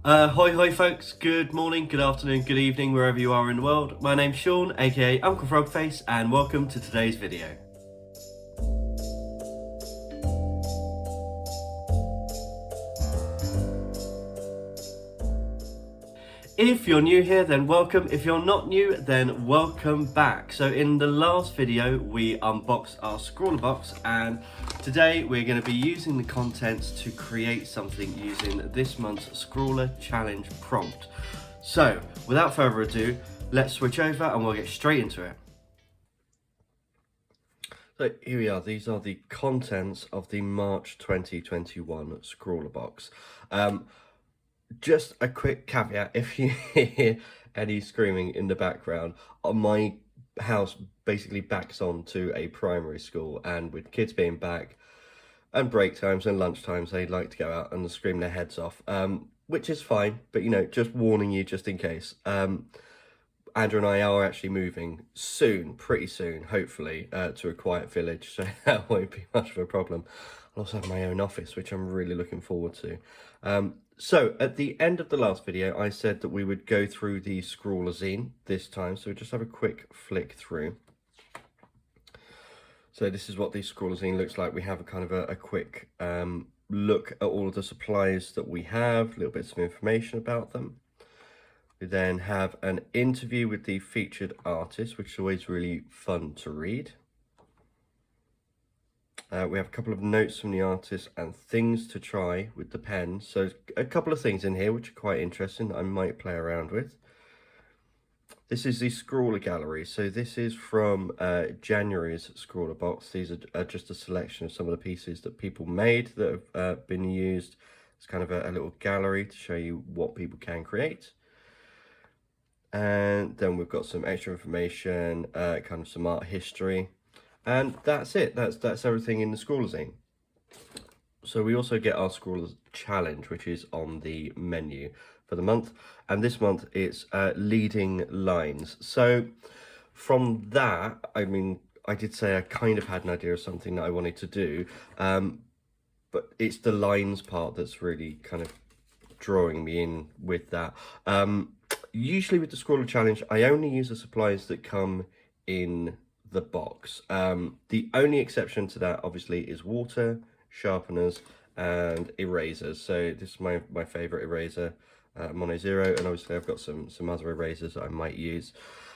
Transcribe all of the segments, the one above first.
Hoi folks, good morning, good afternoon, good evening, wherever you are in the world. My name's Sean, aka Uncle Frogface, and welcome to today's video. If you're new here, then welcome. If you're not new, then welcome back. So in the last video, we unboxed our Scrawlrbox, and today we're going to be using the contents to create something using this month's ScrawlrChallenge prompt. So without further ado, let's switch over and we'll get straight into it. So here we are, these are the contents of the March 2021 Scrawlrbox. Just a quick caveat, if you hear any screaming in the background, my house basically backs onto a primary school, and with kids being back and break times and lunch times, they like to go out and scream their heads off, which is fine, but you know, just warning you just in case. Andrew and I are actually moving soon, pretty soon, hopefully, to a quiet village, so that won't be much of a problem. I'll also have my own office, which I'm really looking forward to. So at the end of the last video, I said that we would go through the ScrawlrZine this time, so we'll just have a quick flick through. So this is what the ScrawlrZine looks like. We have a kind of a quick look at all of the supplies that we have, little bits of information about them. We then have an interview with the featured artist, which is always really fun to read. We have a couple of notes from the artist and things to try with the pen. So a couple of things in here which are quite interesting that I might play around with. This is the Scrawler Gallery. So this is from January's Scrawlrbox. These are just a selection of some of the pieces that people made that have been used. It's kind of a little gallery to show you what people can create. And then we've got some extra information, kind of some art history. And that's it. That's everything in the ScrawlrZine. So we also get our ScrawlrChallenge, which is on the menu for the month. And this month it's leading lines. So from that, I mean, I did say I kind of had an idea of something that I wanted to do. But it's the lines part that's really kind of drawing me in with that. Usually with the ScrawlrChallenge, I only use the supplies that come in the box. The only exception to that obviously is water, sharpeners and erasers. So this is my favorite eraser, Mono Zero, and obviously I've got some other erasers that I might use.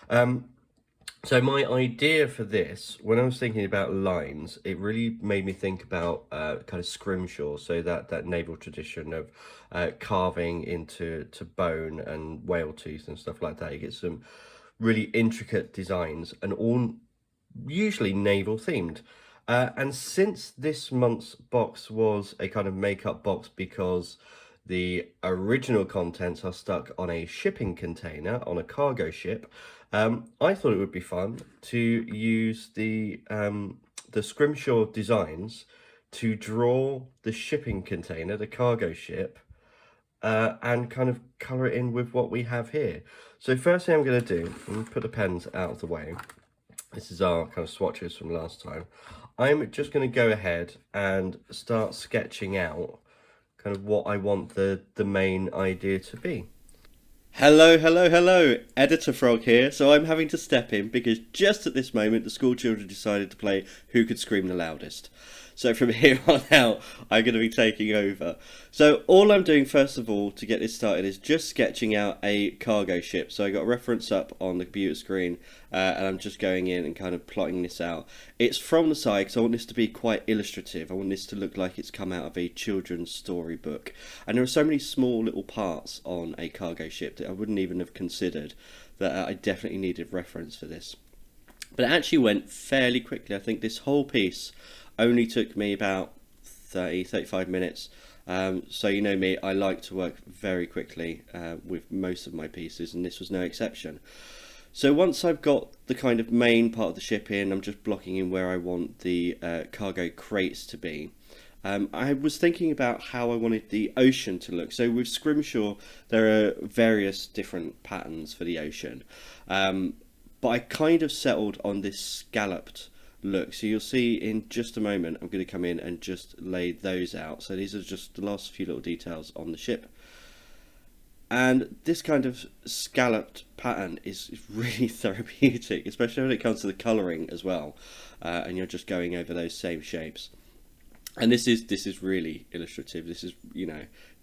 So my idea for this, when I was thinking about lines, it really made me think about kind of scrimshaw, so that naval tradition of carving into bone and whale tooth and stuff like that. You get some really intricate designs and all usually naval themed. And since this month's box was a kind of makeup box because the original contents are stuck on a shipping container on a cargo ship, I thought it would be fun to use the scrimshaw designs to draw the shipping container, the cargo ship, and kind of colour it in with what we have here. So first thing I'm going to do, I'm going to put the pens out of the way. This is our kind of swatches from last time. I'm just going to go ahead and start sketching out kind of what I want the main idea to be. Hello, Editor Frog here. So I'm having to step in because just at this moment the school children decided to play Who Could Scream the Loudest. So from here on out, I'm going to be taking over. So all I'm doing first of all to get this started is just sketching out a cargo ship. So I got a reference up on the computer screen and I'm just going in and kind of plotting this out. It's from the side because I want this to be quite illustrative. I want this to look like it's come out of a children's storybook. And there are so many small little parts on a cargo ship that I wouldn't even have considered that I definitely needed reference for this. But it actually went fairly quickly. I think this whole piece only took me about 35 minutes. So you know me, I like to work very quickly with most of my pieces, and this was no exception. So once I've got the kind of main part of the ship in, I'm just blocking in where I want the cargo crates to be. I was thinking about how I wanted the ocean to look. So with Scrimshaw, there are various different patterns for the ocean. But I kind of settled on this scalloped look. So you'll see in just a moment, I'm going to come in and just lay those out. So these are just the last few little details on the ship. And this kind of scalloped pattern is really therapeutic, especially when it comes to the colouring as well, and you're just going over those same shapes. And this is really illustrative. This is,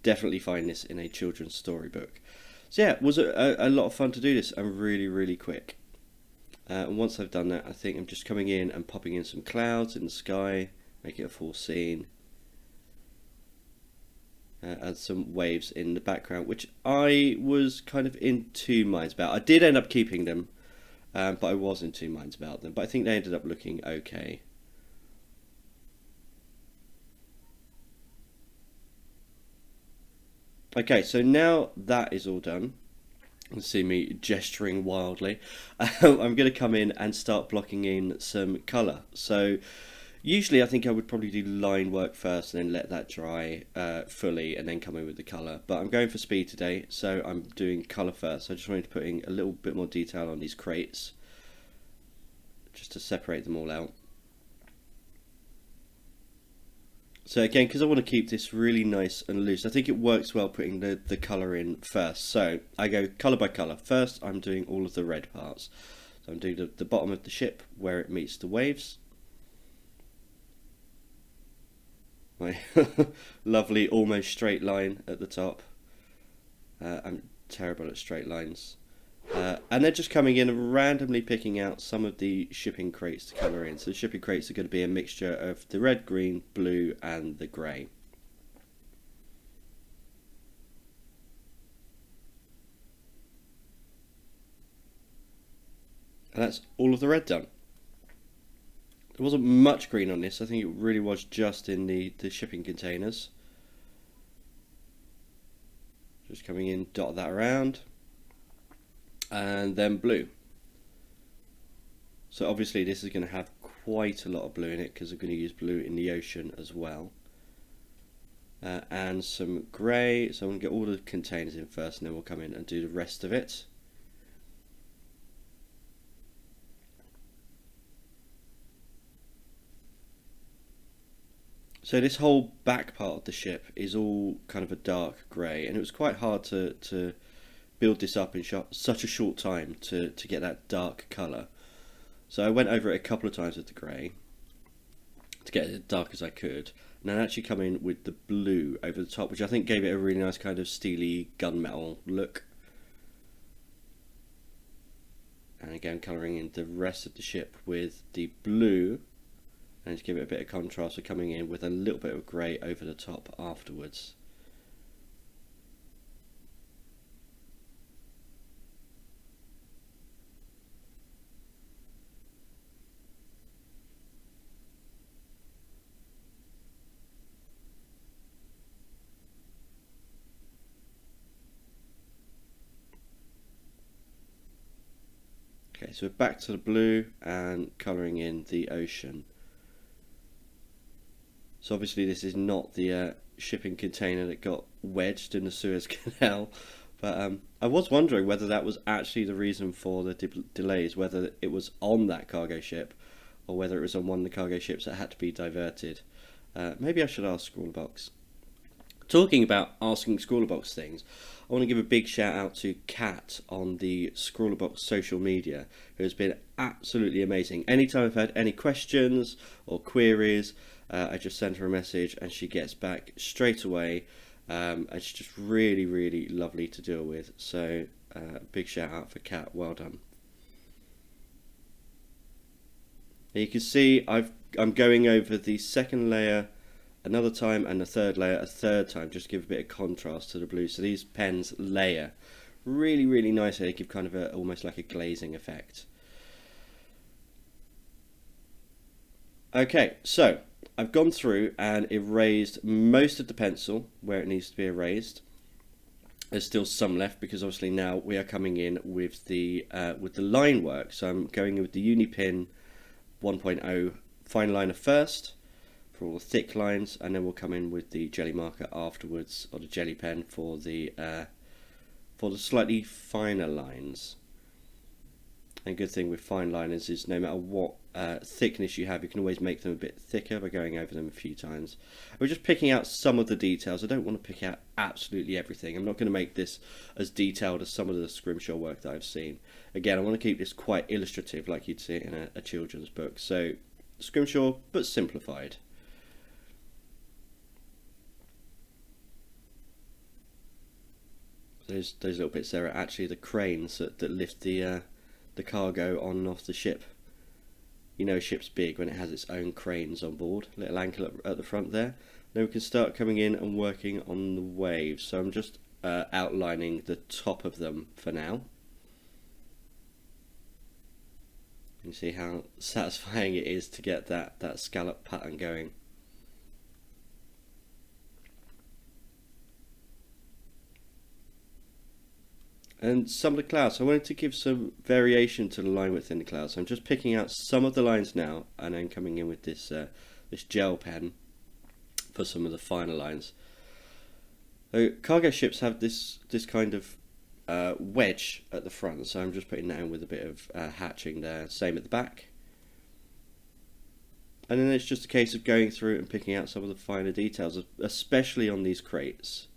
definitely find this in a children's storybook. So yeah, it was a lot of fun to do this, and really quick. And once I've done that, I think I'm just coming in and popping in some clouds in the sky, make it a full scene. And some waves in the background, which I was kind of in two minds about. I did end up keeping them, but I was in two minds about them. But I think they ended up looking okay. Okay, so now that is all done, you can see me gesturing wildly. I'm going to come in and start blocking in some colour. So usually I think I would probably do line work first and then let that dry fully and then come in with the colour. But I'm going for speed today, so I'm doing colour first. So I just wanted to put in a little bit more detail on these crates, just to separate them all out. So again, because I want to keep this really nice and loose, I think it works well putting the colour in first. So I go colour by colour. First I'm doing all of the red parts. So I'm doing the bottom of the ship where it meets the waves. My lovely almost straight line at the top. I'm terrible at straight lines. And they're just coming in and randomly picking out some of the shipping crates to colour in. So the shipping crates are going to be a mixture of the red, green, blue and the grey. And that's all of the red done. There wasn't much green on this. I think it really was just in the shipping containers. Just coming in, dot that around. And then blue. So obviously this is going to have quite a lot of blue in it because I'm going to use blue in the ocean as well. And some grey. So I'm going to get all the containers in first and then we'll come in and do the rest of it. So this whole back part of the ship is all kind of a dark grey, and it was quite hard to build this up in such a short time to get that dark colour. So I went over it a couple of times with the grey to get it as dark as I could, and then actually come in with the blue over the top, which I think gave it a really nice kind of steely gunmetal look. And again, colouring in the rest of the ship with the blue, and to give it a bit of contrast, we're coming in with a little bit of grey over the top afterwards. Okay, so we're back to the blue and colouring in the ocean. So obviously this is not the shipping container that got wedged in the Suez Canal, but I was wondering whether that was actually the reason for the delays, whether it was on that cargo ship or whether it was on one of the cargo ships that had to be diverted. Maybe I should ask Scrawlrbox. Talking about asking Scrawlrbox things, I want to give a big shout out to Kat on the Scrawlrbox social media, who has been absolutely amazing. Anytime I've had any questions or queries, I just send her a message and she gets back straight away, and she's just really lovely to deal with. So big shout out for Kat, well done. And you can see I'm going over the second layer another time and the third layer a third time, just to give a bit of contrast to the blue. So these pens layer really nicely. They give kind of almost like a glazing effect. Okay, so I've gone through and erased most of the pencil where it needs to be erased. There's still some left because obviously now we are coming in with the line work. So I'm going in with the Unipin 1.0 fine liner first for all the thick lines, and then we'll come in with the jelly marker afterwards, or the jelly pen for the slightly finer lines. And good thing with fine liners is no matter what thickness you have, you can always make them a bit thicker by going over them a few times. We're just picking out some of the details. I don't want to pick out absolutely everything. I'm not going to make this as detailed as some of the scrimshaw work that I've seen. Again, I want to keep this quite illustrative, like you'd see it in a children's book. So scrimshaw, but simplified. Those little bits there are actually the cranes that lift the cargo on and off the ship. You know, a ship's big when it has its own cranes on board. Little anchor at the front there. Then we can start coming in and working on the waves. So I'm just outlining the top of them for now. You see how satisfying it is to get that scallop pattern going. And some of the clouds, I wanted to give some variation to the line width in the clouds. So I'm just picking out some of the lines now and then coming in with this this gel pen for some of the finer lines. So cargo ships have this kind of wedge at the front, so I'm just putting that in with a bit of hatching there. Same at the back. And then it's just a case of going through and picking out some of the finer details, especially on these crates.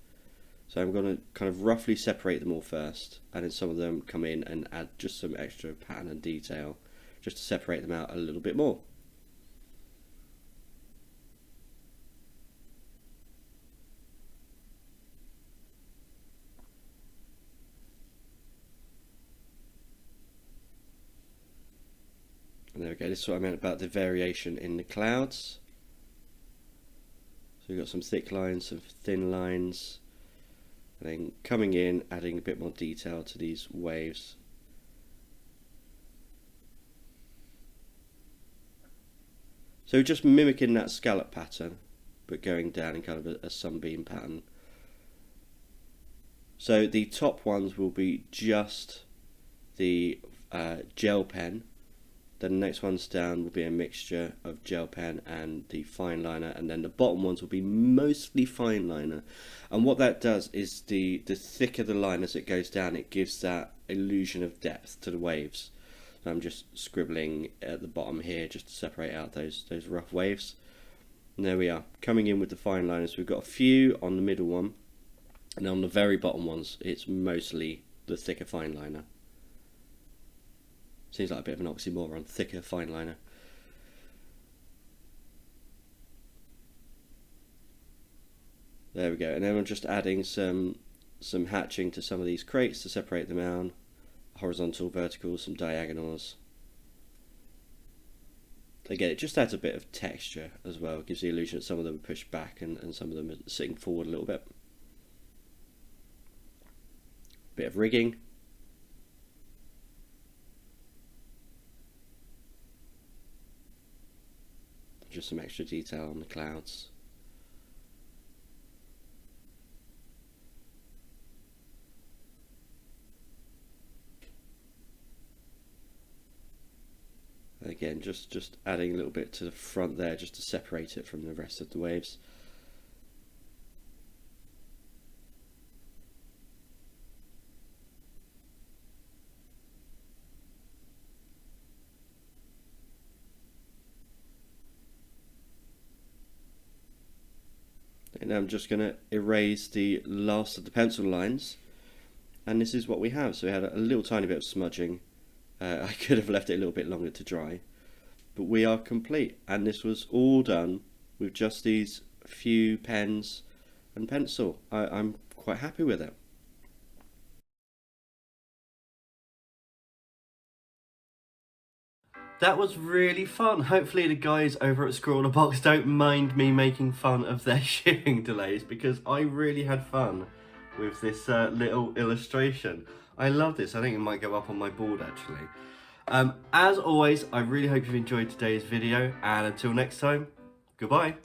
So I'm going to kind of roughly separate them all first, and then some of them come in and add just some extra pattern and detail, just to separate them out a little bit more. And there we go, this is what I meant about the variation in the clouds. So we've got some thick lines, some thin lines. And then coming in, adding a bit more detail to these waves. So just mimicking that scallop pattern, but going down in kind of a sunbeam pattern. So the top ones will be just the gel pen. Then the next ones down will be a mixture of gel pen and the fine liner, and then the bottom ones will be mostly fine liner. And what that does is the thicker the line as it goes down, it gives that illusion of depth to the waves. So I'm just scribbling at the bottom here just to separate out those rough waves. And there we are, coming in with the fine liners. We've got a few on the middle one, and on the very bottom ones it's mostly the thicker fine liner. Seems like a bit of an oxymoron, thicker fine liner. There we go, and then I'm just adding some hatching to some of these crates to separate them out. Horizontal, vertical, some diagonals. Again, it just adds a bit of texture as well. It gives the illusion that some of them are pushed back and some of them are sitting forward a little bit. Bit of rigging. Just some extra detail on the clouds. Again, just adding a little bit to the front there just to separate it from the rest of the waves. And I'm just going to erase the last of the pencil lines, and this is what we have. So we had a little tiny bit of smudging. I could have left it a little bit longer to dry, but we are complete, and this was all done with just these few pens and pencil. I'm quite happy with it. That was really fun. Hopefully the guys over at Scrawlrbox don't mind me making fun of their shipping delays, because I really had fun with this little illustration. I love this. I think it might go up on my board actually. As always, I really hope you've enjoyed today's video, and until next time, goodbye.